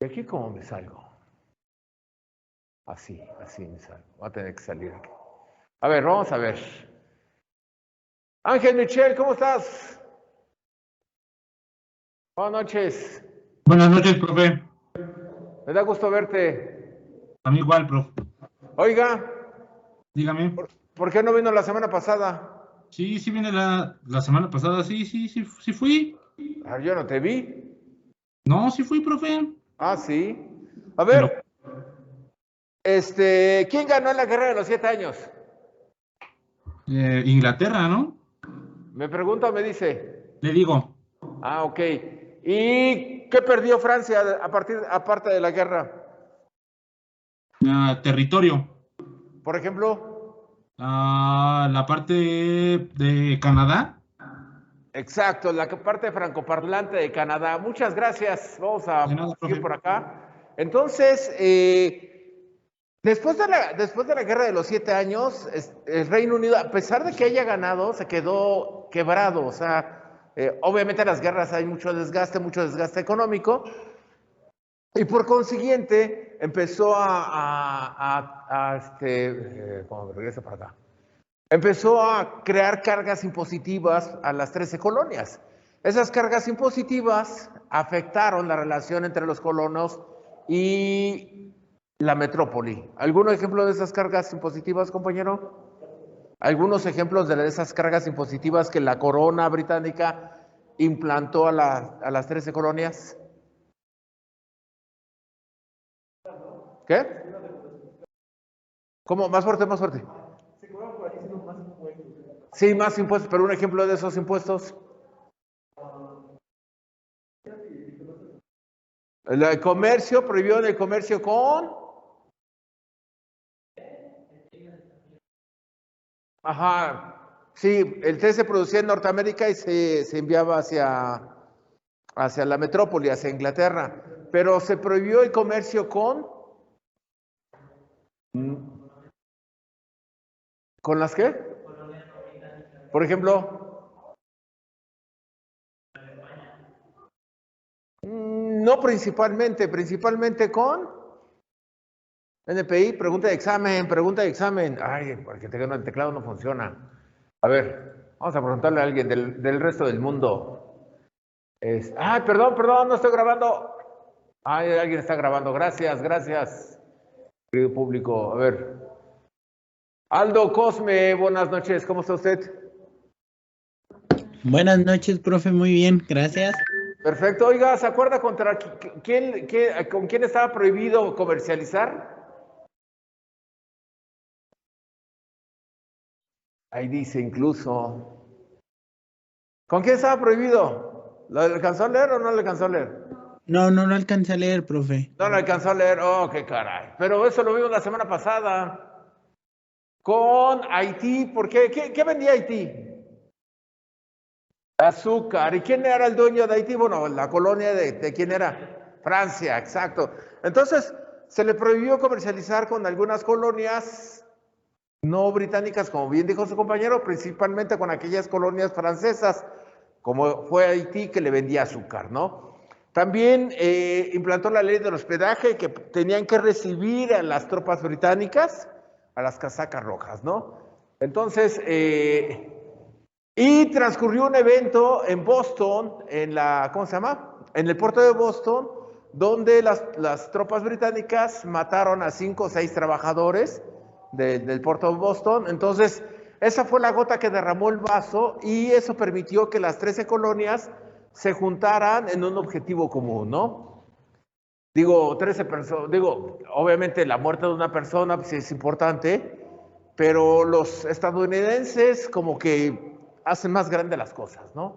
¿Y aquí cómo me salgo? Así me salgo. Voy a tener que salir aquí. A ver, vamos a ver. Ángel Michel, ¿cómo estás? Buenas noches. Buenas noches, profe. Me da gusto verte. A mí igual, profe. Oiga, Dígame. ¿por qué no vino la semana pasada? Sí, sí viene la semana pasada. Sí fui. Yo no te vi. No, sí fui, profe. Ah, sí. A Te lo, ver, ¿quién ganó en la guerra de los 7 años? Inglaterra, ¿no? Me pregunta o me dice. Le digo. Ah, ok. ¿Y qué perdió Francia aparte de la guerra? Territorio. Por ejemplo. La parte de Canadá. Exacto, la parte francoparlante de Canadá. Muchas gracias. Vamos De a nada, seguir profe. por acá. Entonces, después de la Guerra de los 7 años, el Reino Unido, a pesar de que haya ganado, se quedó quebrado. O sea, obviamente en las guerras hay mucho desgaste económico, y por consiguiente empezó ¿cómo regresa para acá? Empezó a crear cargas impositivas a las 13 colonias. Esas cargas impositivas afectaron la relación entre los colonos y la metrópoli. ¿Algún ejemplo de esas cargas impositivas, compañero? ¿Algunos ejemplos de esas cargas impositivas que la corona británica implantó a las 13 colonias? ¿Qué? ¿Cómo? Más fuerte, más fuerte. Sí, más impuestos, pero un ejemplo de esos impuestos. El comercio, prohibió el comercio con... Ajá, sí, el té se producía en Norteamérica y se enviaba hacia la metrópoli, hacia Inglaterra, pero se prohibió el comercio ¿con las qué? Por ejemplo, no principalmente con NPI, pregunta de examen. Ay, porque el teclado no funciona. A ver, vamos a preguntarle a alguien del resto del mundo. Ay, perdón, no estoy grabando. Ay, alguien está grabando. Gracias, querido público. A ver. Aldo Cosme, buenas noches. ¿Cómo está usted? Buenas noches, profe, muy bien, gracias. Perfecto. Oiga, ¿se acuerda con quién estaba prohibido comercializar? Ahí dice incluso. ¿Con quién estaba prohibido? ¿Lo alcanzó a leer o no lo alcanzó a leer? No lo alcancé a leer, profe. No lo alcanzó a leer. Oh, qué caray. Pero eso lo vimos la semana pasada. Con Haití. ¿Por qué? ¿Qué vendía Haití? Azúcar. ¿Y quién era el dueño de Haití? Bueno, la colonia de quién era. Francia, exacto. Entonces, se le prohibió comercializar con algunas colonias no británicas, como bien dijo su compañero, principalmente con aquellas colonias francesas, como fue Haití, que le vendía azúcar, ¿no? También implantó la ley del hospedaje, que tenían que recibir a las tropas británicas, a las casacas rojas, ¿no? Entonces, y transcurrió un evento en Boston, ¿cómo se llama? En el puerto de Boston, donde las tropas británicas mataron a 5 o 6 trabajadores del puerto de Boston. Entonces, esa fue la gota que derramó el vaso, y eso permitió que las 13 colonias se juntaran en un objetivo común, ¿no? Digo, 13 personas, obviamente la muerte de una persona pues, es importante, pero los estadounidenses como que hacen más grandes las cosas, ¿no?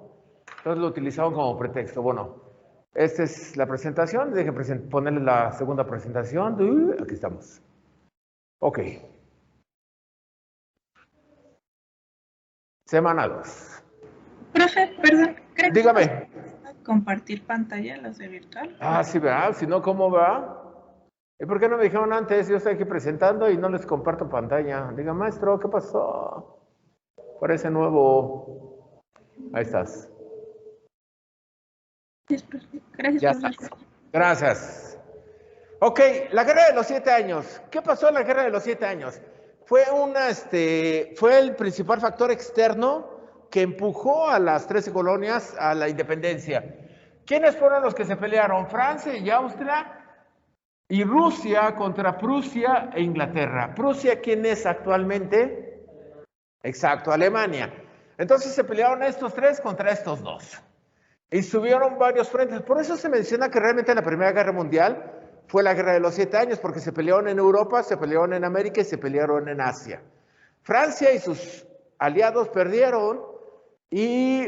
Entonces lo utilizaban como pretexto. Bueno, esta es la presentación. Deje ponerle la segunda presentación. Aquí estamos. Ok. Semana 2. Profe, perdón, ¿cree que Dígame. compartir pantalla los de virtual? Ah, sí, ¿verdad? Si no, ¿cómo va? ¿Y por qué no me dijeron antes? Yo estoy aquí presentando y no les comparto pantalla. Diga, maestro, ¿qué pasó? Parece nuevo. Ahí estás. Gracias, Ya profesor. estás. Gracias. Ok, la Guerra de los 7 Años. ¿Qué pasó en la Guerra de los 7 Años? Fue el principal factor externo que empujó a las 13 colonias a la independencia. ¿Quiénes fueron los que se pelearon? Francia y Austria y Rusia contra Prusia e Inglaterra. ¿Prusia quién es actualmente? Exacto, Alemania. Entonces se pelearon estos tres contra estos dos. Y subieron varios frentes. Por eso se menciona que realmente la Primera Guerra Mundial fue la Guerra de los 7 Años, porque se pelearon en Europa, se pelearon en América y se pelearon en Asia. Francia y sus aliados perdieron y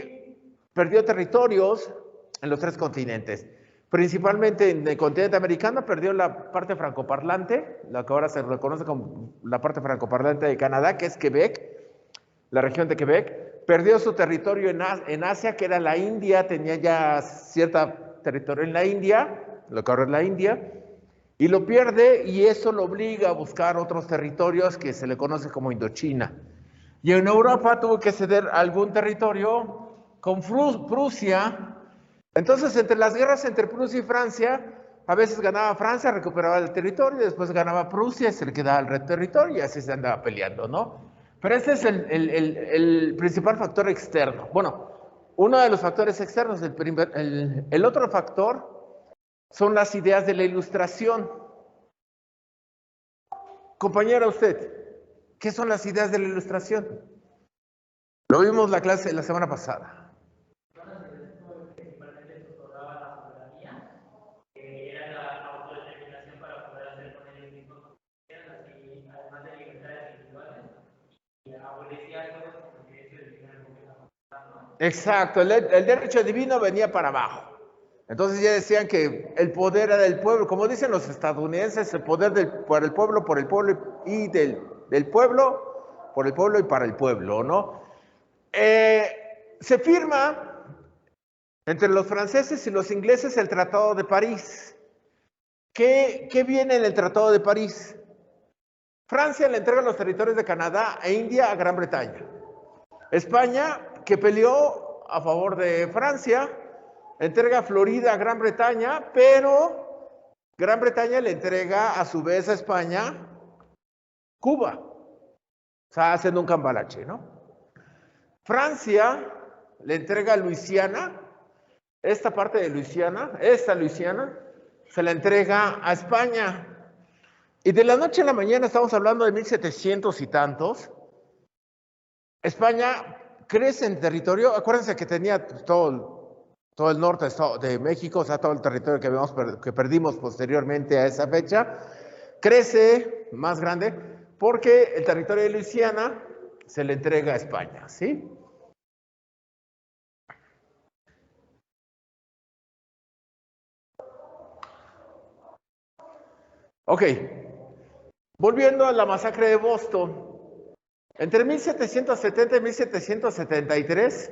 perdió territorios en los 3 continentes. Principalmente en el continente americano perdió la parte francoparlante, la que ahora se reconoce como la parte francoparlante de Canadá, que es Quebec, la región de Quebec. Perdió su territorio en Asia, que era la India, tenía ya cierto territorio en la India, lo que ahora es la India, y lo pierde y eso lo obliga a buscar otros territorios que se le conoce como Indochina. Y en Europa tuvo que ceder algún territorio con Prusia. Entonces, entre las guerras entre Prusia y Francia, a veces ganaba Francia, recuperaba el territorio, después ganaba Prusia, se le quedaba el territorio y así se andaba peleando, ¿no? Pero ese es el principal factor externo. Bueno, uno de los factores externos, el otro factor son las ideas de la Ilustración. Compañera, usted, ¿qué son las ideas de la Ilustración? Lo vimos la clase la semana pasada. Exacto, el derecho divino venía para abajo. Entonces ya decían que el poder era del pueblo, como dicen los estadounidenses, el poder por el pueblo y del pueblo, por el pueblo y para el pueblo, ¿no? Se firma entre los franceses y los ingleses el Tratado de París. ¿Qué viene en el Tratado de París? Francia le entrega los territorios de Canadá e India a Gran Bretaña. España, que peleó a favor de Francia, entrega Florida a Gran Bretaña, pero Gran Bretaña le entrega a su vez a España Cuba. O sea, haciendo un cambalache, ¿no? Francia le entrega Luisiana, esta parte de Luisiana, se la entrega a España. Y de la noche a la mañana, estamos hablando de 1700 y tantos, España crece en territorio. Acuérdense que tenía todo el norte de México, o sea, todo el territorio que perdimos posteriormente a esa fecha, crece más grande porque el territorio de Luisiana se le entrega a España, ¿sí? Ok, volviendo a la masacre de Boston. Entre 1770 y 1773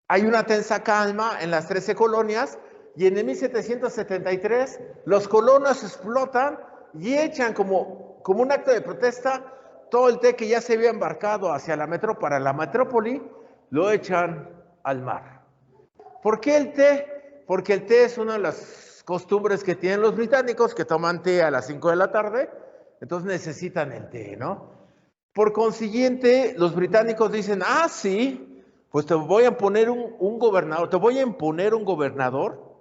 hay una tensa calma en las 13 colonias y en el 1773 los colonos explotan y echan como un acto de protesta todo el té que ya se había embarcado para la metrópoli, lo echan al mar. ¿Por qué el té? Porque el té es una de las costumbres que tienen los británicos, que toman té a las 5 de la tarde, entonces necesitan el té, ¿no? Por consiguiente, los británicos dicen, sí, pues te voy a poner un gobernador, te voy a imponer un gobernador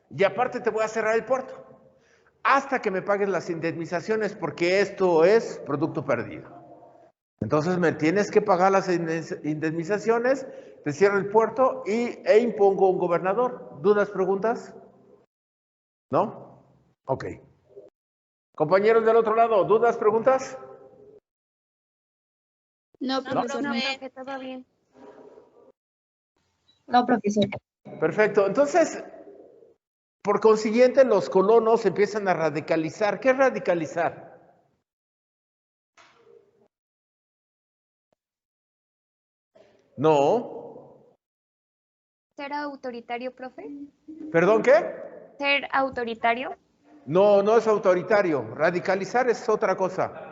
y aparte te voy a cerrar el puerto hasta que me pagues las indemnizaciones porque esto es producto perdido. Entonces me tienes que pagar las indemnizaciones, te cierro el puerto e impongo un gobernador. ¿Dudas, preguntas? ¿No? Ok. Compañeros del otro lado, ¿dudas, preguntas? No, profesor. No, profe, todo bien. No, profesor. Perfecto. Entonces, por consiguiente, los colonos empiezan a radicalizar. ¿Qué es radicalizar? No. ¿Ser autoritario, profe? ¿Perdón, qué? ¿Ser autoritario? No, no es autoritario. Radicalizar es otra cosa.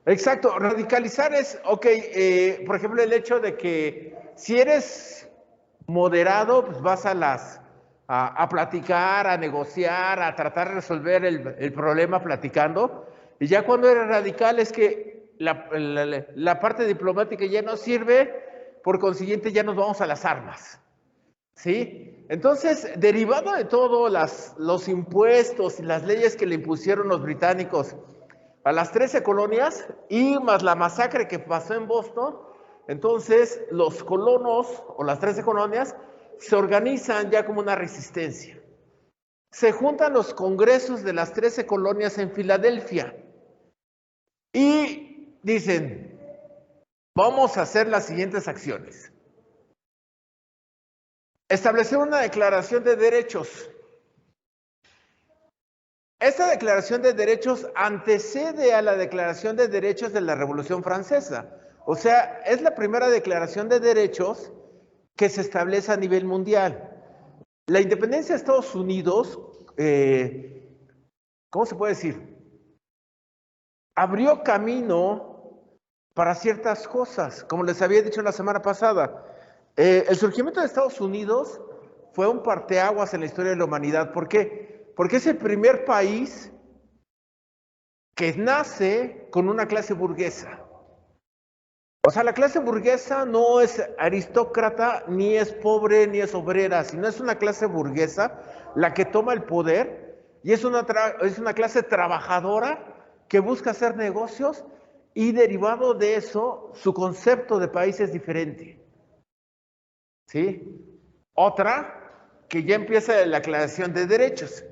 Exacto, radicalizar es, ok, por ejemplo, el hecho de que si eres moderado, pues vas a platicar, a negociar, a tratar de resolver el problema platicando, y ya cuando eres radical es que la parte diplomática ya no sirve, por consiguiente ya nos vamos a las armas, ¿sí? Entonces, derivado de todo los impuestos y las leyes que le impusieron los británicos a las 13 colonias y más la masacre que pasó en Boston, entonces los colonos o las 13 colonias se organizan ya como una resistencia. Se juntan los congresos de las 13 colonias en Filadelfia y dicen, vamos a hacer las siguientes acciones. Establecer una declaración de derechos. Esta declaración de derechos antecede a la declaración de derechos de la Revolución Francesa. O sea, es la primera declaración de derechos que se establece a nivel mundial. La independencia de Estados Unidos, ¿cómo se puede decir? Abrió camino para ciertas cosas, como les había dicho la semana pasada. El surgimiento de Estados Unidos fue un parteaguas en la historia de la humanidad. ¿Por qué? Porque es el primer país que nace con una clase burguesa. O sea, la clase burguesa no es aristócrata, ni es pobre, ni es obrera, sino es una clase burguesa la que toma el poder y es una clase trabajadora que busca hacer negocios y derivado de eso, su concepto de país es diferente. ¿Sí? Otra, que ya empieza la Declaración de Derechos.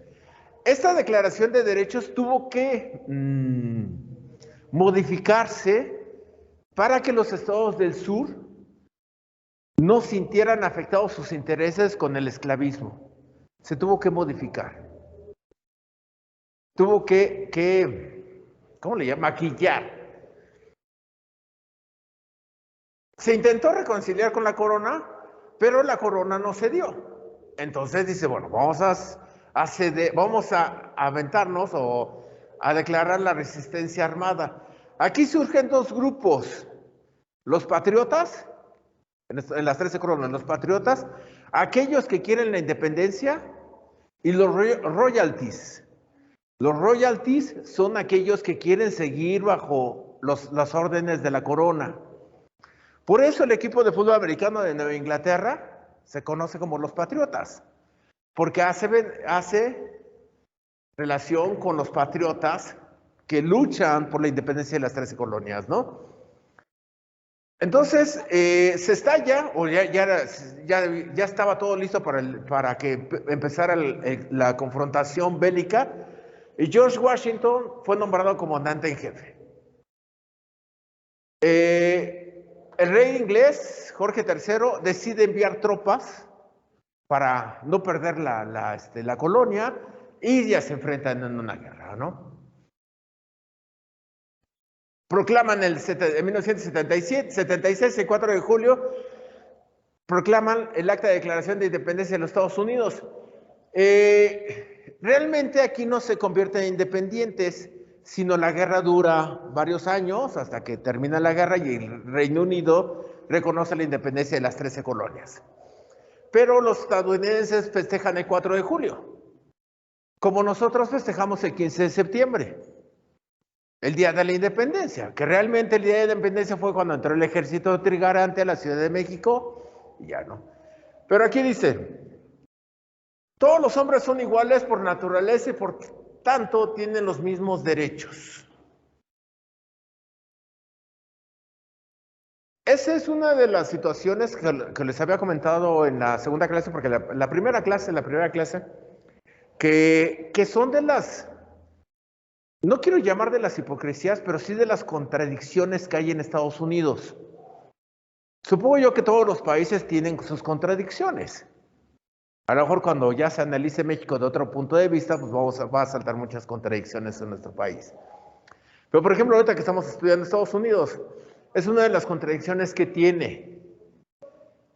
Esta Declaración de Derechos tuvo que modificarse para que los estados del sur no sintieran afectados sus intereses con el esclavismo. Se tuvo que modificar. Tuvo que ¿cómo le llama? Maquillar. Se intentó reconciliar con la corona, pero la corona no cedió. Entonces dice, bueno, vamos a aventarnos o a declarar la resistencia armada. Aquí surgen dos grupos, los patriotas, en las 13 colonias, los patriotas, aquellos que quieren la independencia, y los royalties. Los royalties son aquellos que quieren seguir bajo las órdenes de la corona. Por eso el equipo de fútbol americano de Nueva Inglaterra se conoce como los patriotas, porque hace relación con los patriotas que luchan por la independencia de las 13 colonias, ¿no? Entonces, se estalla, o ya estaba todo listo para que empezara la confrontación bélica, y George Washington fue nombrado comandante en jefe. El rey inglés, Jorge III, decide enviar tropas para no perder la colonia y ya se enfrentan en una guerra, ¿no? Proclaman en 1976, el 4 de julio, proclaman el Acta de Declaración de Independencia de los Estados Unidos. Realmente aquí no se convierten en independientes, sino la guerra dura varios años hasta que termina la guerra y el Reino Unido reconoce la independencia de las 13 colonias. Pero los estadounidenses festejan el 4 de julio, como nosotros festejamos el 15 de septiembre, el Día de la Independencia, que realmente el Día de la Independencia fue cuando entró el ejército trigarante a la Ciudad de México, y ya no. Pero aquí dice, todos los hombres son iguales por naturaleza y por tanto tienen los mismos derechos. Esa es una de las situaciones que les había comentado en la segunda clase, porque la primera clase, que son de las, no quiero llamar de las hipocresías, pero sí de las contradicciones que hay en Estados Unidos. Supongo yo que todos los países tienen sus contradicciones. A lo mejor cuando ya se analice México de otro punto de vista, pues va a saltar muchas contradicciones en nuestro país. Pero por ejemplo, ahorita que estamos estudiando Estados Unidos, es una de las contradicciones que tiene.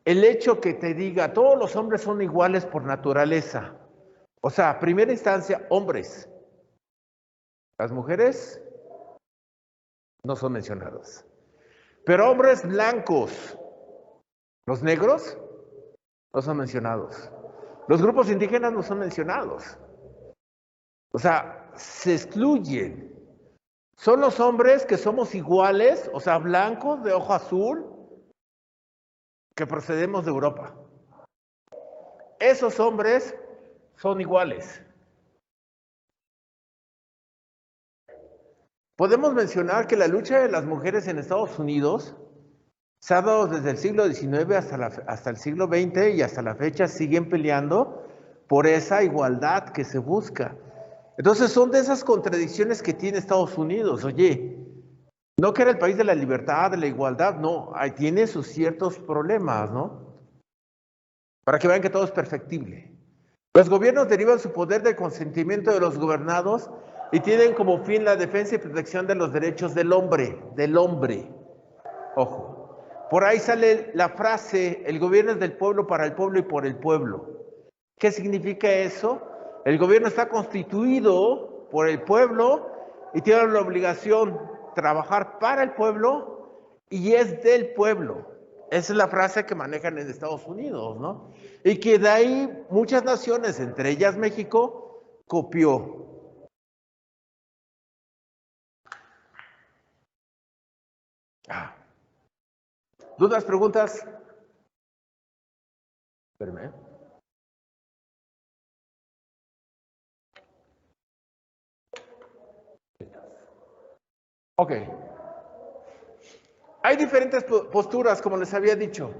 El hecho que te diga, todos los hombres son iguales por naturaleza. O sea, primera instancia, hombres. Las mujeres no son mencionados. Pero hombres blancos, los negros, no son mencionados. Los grupos indígenas no son mencionados. O sea, se excluyen. Son los hombres que somos iguales, o sea, blancos, de ojo azul, que procedemos de Europa. Esos hombres son iguales. Podemos mencionar que la lucha de las mujeres en Estados Unidos se ha dado desde el siglo XIX hasta el siglo XX y hasta la fecha siguen peleando por esa igualdad que se busca. Entonces son de esas contradicciones que tiene Estados Unidos. Oye, no que era el país de la libertad, de la igualdad, no, ahí tiene sus ciertos problemas, ¿no? Para que vean que todo es perfectible. Los gobiernos derivan su poder del consentimiento de los gobernados y tienen como fin la defensa y protección de los derechos del hombre, Ojo. Por ahí sale la frase, el gobierno es del pueblo, para el pueblo y por el pueblo. ¿Qué significa eso? El gobierno está constituido por el pueblo y tiene la obligación de trabajar para el pueblo y es del pueblo. Esa es la frase que manejan en Estados Unidos, ¿no? Y que de ahí muchas naciones, entre ellas México, copió. ¿Dudas, preguntas? Espérame. Ok. Hay diferentes posturas, como les había dicho.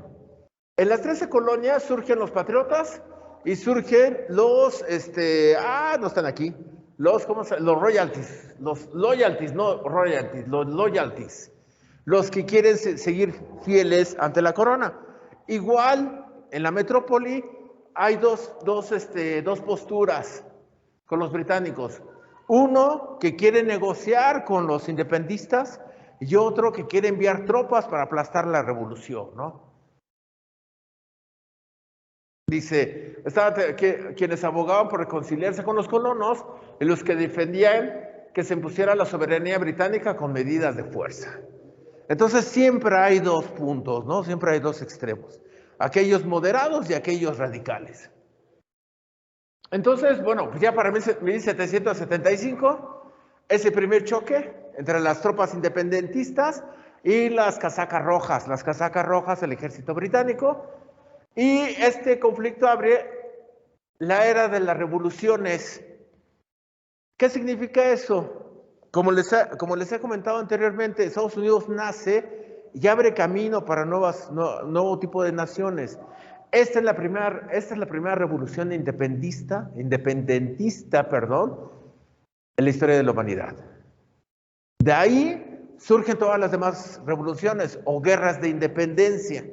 En las 13 colonias surgen los patriotas y surgen los, no están aquí, los royalties, los loyalties, los que quieren seguir fieles ante la corona. Igual, en la metrópoli hay dos posturas con los británicos. Uno que quiere negociar con los independistas y otro que quiere enviar tropas para aplastar la revolución, ¿no? Dice, estaban quienes abogaban por reconciliarse con los colonos y los que defendían que se impusiera la soberanía británica con medidas de fuerza. Entonces siempre hay dos puntos, ¿no? Siempre hay dos extremos. Aquellos moderados y aquellos radicales. Entonces, bueno, pues ya para 1775, ese primer choque entre las tropas independentistas y las casacas rojas, el ejército británico, y este conflicto abre la era de las revoluciones. ¿Qué significa eso? Como les he comentado anteriormente, Estados Unidos nace y abre camino para nuevo tipo de naciones. Esta es la primera revolución independentista, en la historia de la humanidad. De ahí surgen todas las demás revoluciones o guerras de independencia,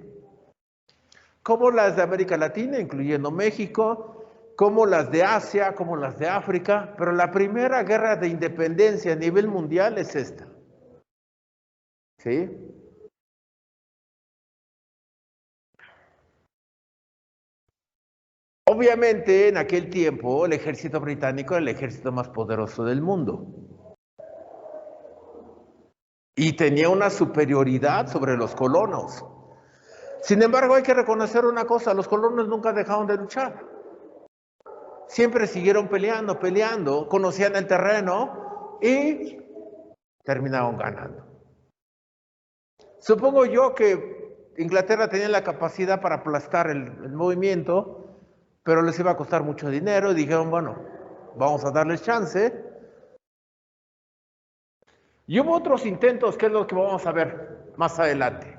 como las de América Latina, incluyendo México, como las de Asia, como las de África, pero la primera guerra de independencia a nivel mundial es esta. ¿Sí? Obviamente, en aquel tiempo, el ejército británico era el ejército más poderoso del mundo. Y tenía una superioridad sobre los colonos. Sin embargo, hay que reconocer una cosa, los colonos nunca dejaron de luchar. Siempre siguieron peleando, conocían el terreno y terminaron ganando. Supongo yo que Inglaterra tenía la capacidad para aplastar el movimiento, pero les iba a costar mucho dinero y dijeron, bueno, vamos a darles chance. Y hubo otros intentos, que es lo que vamos a ver más adelante.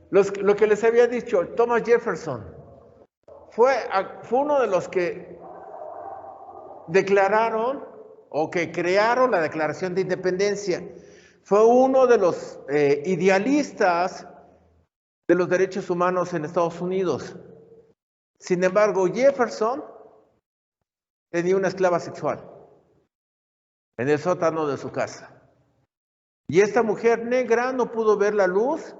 Lo que les había dicho, Thomas Jefferson fue uno de los que declararon o que crearon la Declaración de Independencia. Fue uno de los idealistas de los derechos humanos en Estados Unidos. Sin embargo, Jefferson tenía una esclava sexual en el sótano de su casa. Y esta mujer negra no pudo ver la luz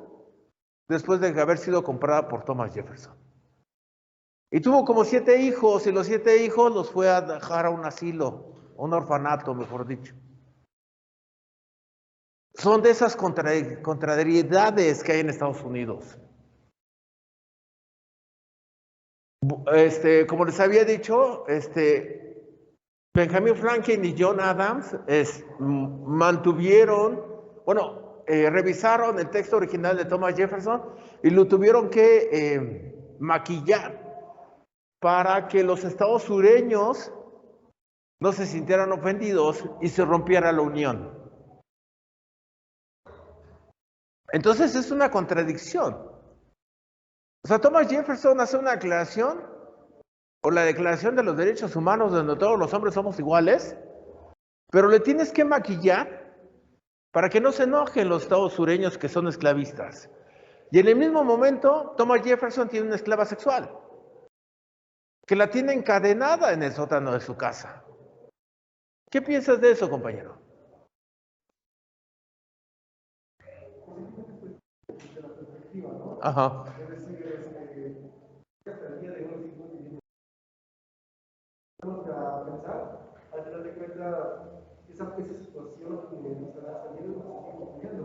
después de haber sido comprada por Thomas Jefferson. Y tuvo como 7 hijos, y los 7 hijos los fue a dejar a un asilo un orfanato, mejor dicho. Son de esas contrariedades que hay en Estados Unidos. Como les había dicho, Benjamin Franklin y John Adams revisaron el texto original de Thomas Jefferson y lo tuvieron que maquillar para que los estados sureños no se sintieran ofendidos y se rompiera la unión. Entonces es una contradicción. O sea, Thomas Jefferson hace una declaración, o la Declaración de los Derechos Humanos, donde todos los hombres somos iguales, pero le tienes que maquillar para que no se enojen los estados sureños que son esclavistas. Y en el mismo momento, Thomas Jefferson tiene una esclava sexual, que la tiene encadenada en el sótano de su casa. ¿Qué piensas de eso, compañero? Ajá. A pensar, al final de cuentas, esa situación que nos está saliendo nos está ocurriendo.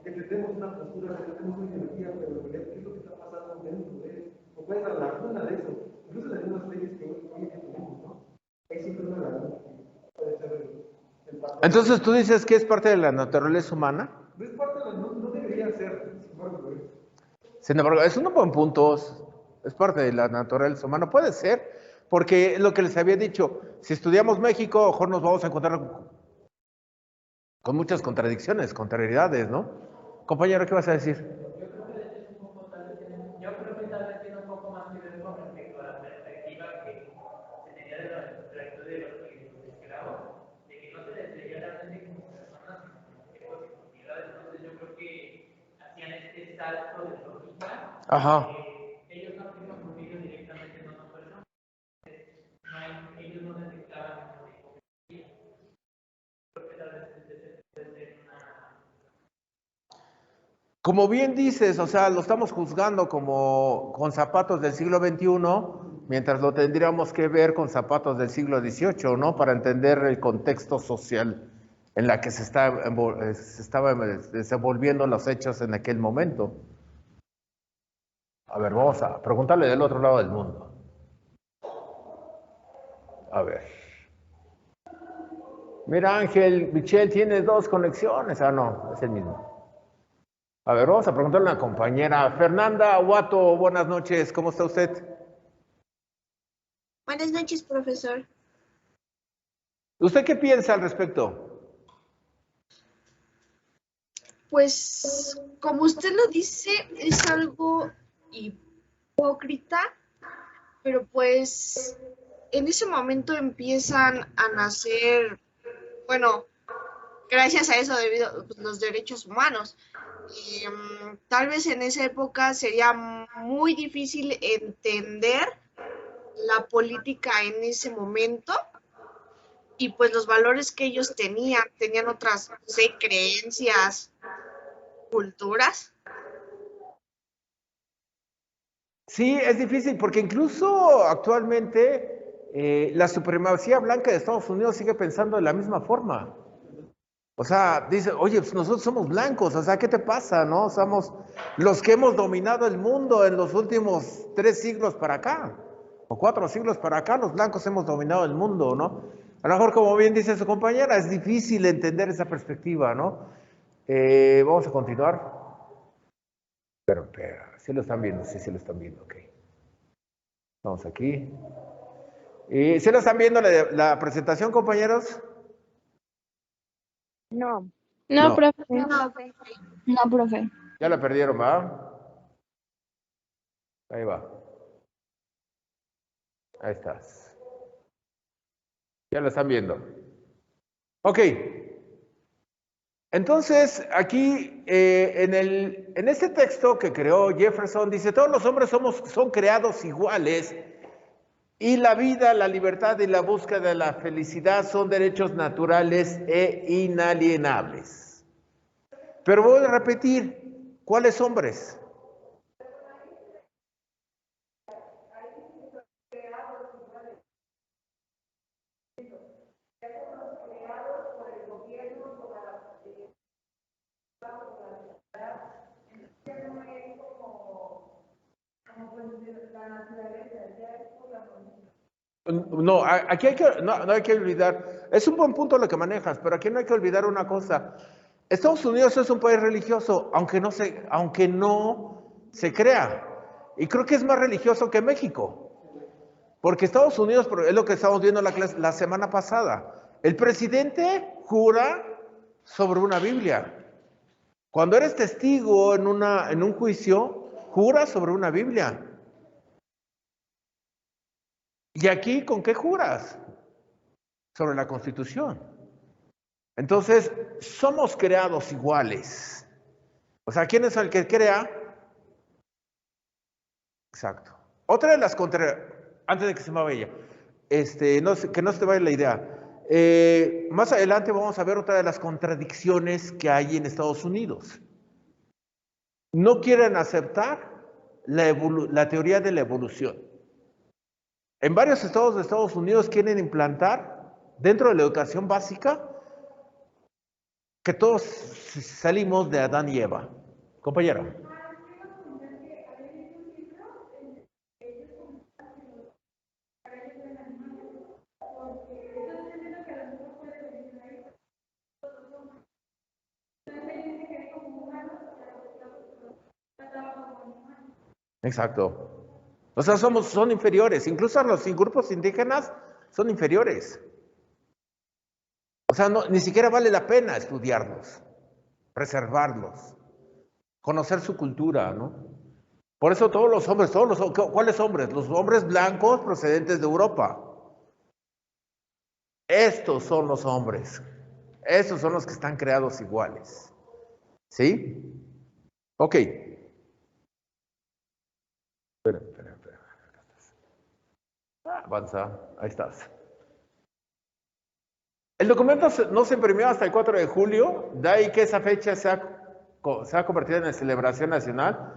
Defendemos una postura, defendemos una ideología, pero en realidad, ¿qué es lo que está pasando dentro de eso? O cuál es la laguna de eso. Incluso en algunas leyes que hoy en día tenemos, ¿no? Hay siempre una laguna que puede ser el patrón. Entonces, ¿tú dices que es parte de la naturaleza humana? No es parte de la, no debería ser, sin embargo, Sin embargo, es un buen punto, es parte de la naturaleza humana. Puede ser, porque lo que les había dicho, si estudiamos México, a lo mejor nos vamos a encontrar con muchas contradicciones, contrariedades, ¿no? Compañero, ¿qué vas a decir? Yo creo que tal vez tiene un poco más que ver con respecto a la perspectiva que se tenía de la esclavitud de los esclavos, de que no se les veía realmente como personas, sino como oportunidades. Entonces yo creo que hacían este salto de lógica. Ajá. Ellos no aplican con ellos directamente, no son personas. Ellos no detectaban como hipocresía. Creo que tal vez puede ser una... Como bien dices, o sea, lo estamos juzgando como con zapatos del siglo XXI, mientras lo tendríamos que ver con zapatos del siglo XVIII, ¿no? Para entender el contexto social en la que se estaba desenvolviendo los hechos en aquel momento. A ver, vamos a preguntarle del otro lado del mundo. A ver. Mira, Ángel, Michelle tiene dos conexiones. Ah, no, es el mismo. A ver, vamos a preguntarle a una compañera. Fernanda Aguato, buenas noches. ¿Cómo está usted? Buenas noches, profesor. ¿Usted qué piensa al respecto? Pues, como usted lo dice, es algo hipócrita, pero pues en ese momento empiezan a nacer, bueno, gracias a eso debido a los derechos humanos. Y tal vez en esa época sería muy difícil entender la política en ese momento y pues los valores que ellos tenían otras, no sé, creencias, culturas. Sí, es difícil porque incluso actualmente la supremacía blanca de Estados Unidos sigue pensando de la misma forma. O sea, dice, oye, pues nosotros somos blancos, o sea, ¿qué te pasa, no? Somos los que hemos dominado el mundo en los últimos 3 siglos para acá, o 4 siglos para acá, los blancos hemos dominado el mundo, ¿no? A lo mejor, como bien dice su compañera, es difícil entender esa perspectiva, ¿no? Vamos a continuar. Pero, sí lo están viendo, sí lo están viendo, ok. Vamos aquí. ¿Sí lo están viendo la presentación, compañeros? No. No. Profe. No, No, profe. Ya la perdieron, ¿va? Ahí va. Ahí estás. Ya la están viendo. Ok. Entonces, aquí, en este texto que creó Jefferson, dice, todos los hombres son creados iguales y la vida, la libertad y la búsqueda de la felicidad son derechos naturales e inalienables. Pero voy a repetir, ¿cuáles hombres? No, aquí no hay que olvidar, es un buen punto lo que manejas, pero aquí no hay que olvidar una cosa. Estados Unidos es un país religioso, aunque no se crea. Y creo que es más religioso que México. Porque Estados Unidos, es lo que estábamos viendo la semana pasada, el presidente jura sobre una Biblia. Cuando eres testigo en un juicio, juras sobre una Biblia. ¿Y aquí con qué juras? Sobre la Constitución. Entonces, somos creados iguales. O sea, ¿quién es el que crea? Exacto. Otra de las antes de que se me vaya, que no se te vaya la idea. Más adelante vamos a ver otra de las contradicciones que hay en Estados Unidos. No quieren aceptar la teoría de la evolución. En varios estados de Estados Unidos quieren implantar dentro de la educación básica que todos salimos de Adán y Eva. Compañero. Exacto. O sea, son inferiores. Incluso los grupos indígenas son inferiores. O sea, ni siquiera vale la pena estudiarlos, preservarlos, conocer su cultura, ¿no? Por eso todos los hombres, ¿cuáles hombres? Los hombres blancos procedentes de Europa. Estos son los hombres. Estos son los que están creados iguales. ¿Sí? Ok. Espera. Avanza, ahí estás. El documento no se imprimió hasta el 4 de julio, de ahí que esa fecha se ha convertido en celebración nacional.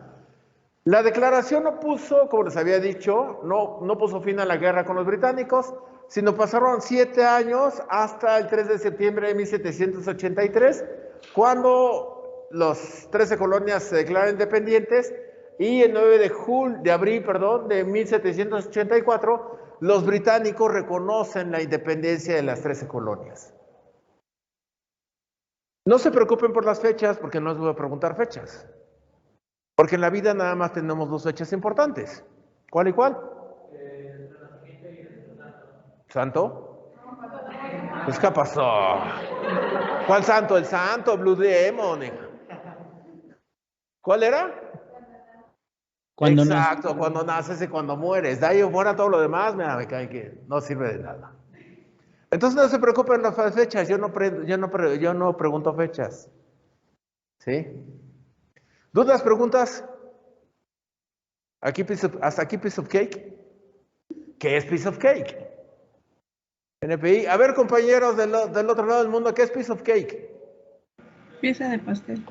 La declaración no puso, como les había dicho, no puso fin a la guerra con los británicos, sino pasaron 7 años hasta el 3 de septiembre de 1783, cuando los 13 colonias se declaran independientes, y el 9 de abril de 1784, los británicos reconocen la independencia de las 13 colonias. No se preocupen por las fechas, porque no les voy a preguntar fechas. Porque en la vida nada más tenemos 2 fechas importantes. ¿Cuál y cuál? ¿Santo? Pues, ¿qué pasó? ¿Cuál santo? El santo, Blue Demon. ¿Cuál era? Exacto, cuando naces y cuando mueres. De ahí fuera todo lo demás, me cae que no sirve de nada. Entonces no se preocupen las fechas, yo no pregunto fechas. ¿Sí? ¿Dudas, preguntas? ¿Hasta aquí piece of cake? ¿Qué es piece of cake? NPI. A ver, compañeros del otro lado del mundo, ¿qué es piece of cake? Pieza de pastel.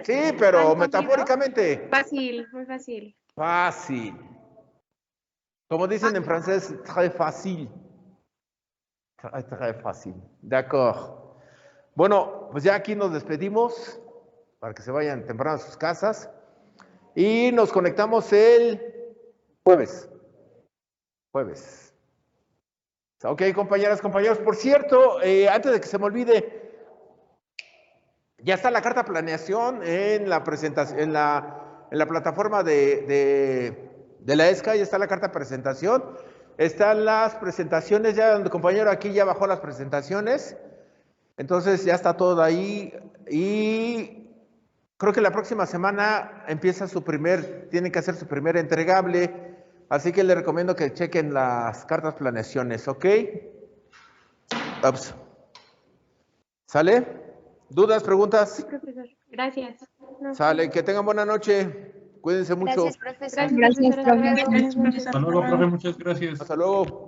Sí, pero metafóricamente. Fácil, muy fácil. Fácil. Como dicen en francés, très facile. Très fácil. D'accord. Bueno, pues ya aquí nos despedimos para que se vayan temprano a sus casas y nos conectamos el jueves. Ok, compañeras, compañeros. Por cierto, antes de que se me olvide, ya está la carta planeación en la presentación, en la plataforma de la ESCA, ya está la carta presentación. Están las presentaciones, ya el compañero aquí ya bajó las presentaciones. Entonces ya está todo ahí. Y creo que la próxima semana tiene que hacer su primer entregable. Así que les recomiendo que chequen las cartas planeaciones, ¿ok? Ups. ¿Sale? ¿Dudas, preguntas? Sí, profesor. Gracias. No. Sale, que tengan buena noche. Cuídense mucho. Gracias, profesor. Gracias, profesor. Hasta luego, profe, muchas gracias. Hasta luego.